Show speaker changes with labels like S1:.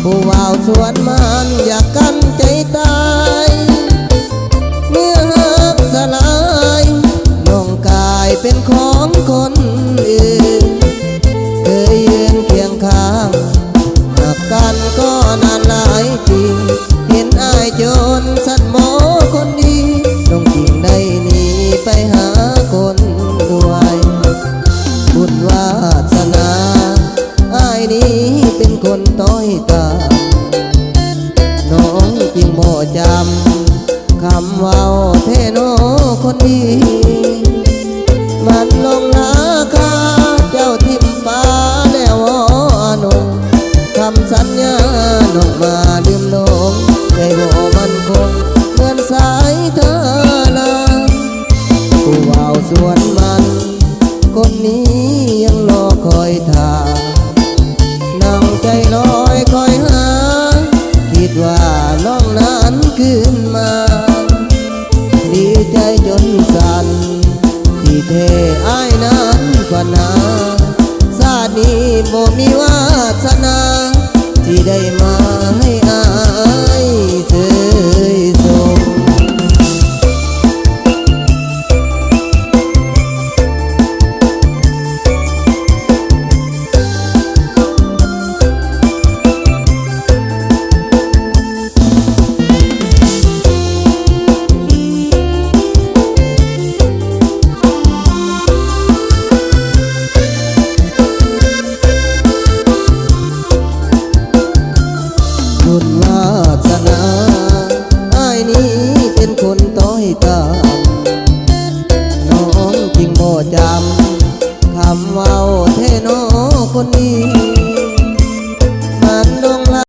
S1: ผู้ว่าวสวนมันอยากกันใจตายเมื่อหักสลายน้องกายเป็นของคนอื่นเคยยืนเคียงข้างหักกันก็นานหลายปีเห็นอายจนสันหมอคนดีน้องจริงได้หนีไปหาคนด้วยบุญวาสนาอายนี้เป็นคนต้อยต่ำน้องจริงบ่จำคำว่าเทโนคนดีมันลงนาคาเจ้าทิมฟ้าแล้วนงคำสัญญาน้องมาดื่มนงใจบ่มันคงเหมือนสายเธอนาผู้ว่าวสวนมันคนนี้ยังรอคอยท่านั่งใจลอยคอยหาคิดว่าน้องนั้นขึ้นมาดีใจจนสั่นที่เทอ้ายนั้นฝันหาชาตินี้บ่มีวาสนาที่ได้มาให้อายเสยส่งบุญวาสนาอ้ายนี้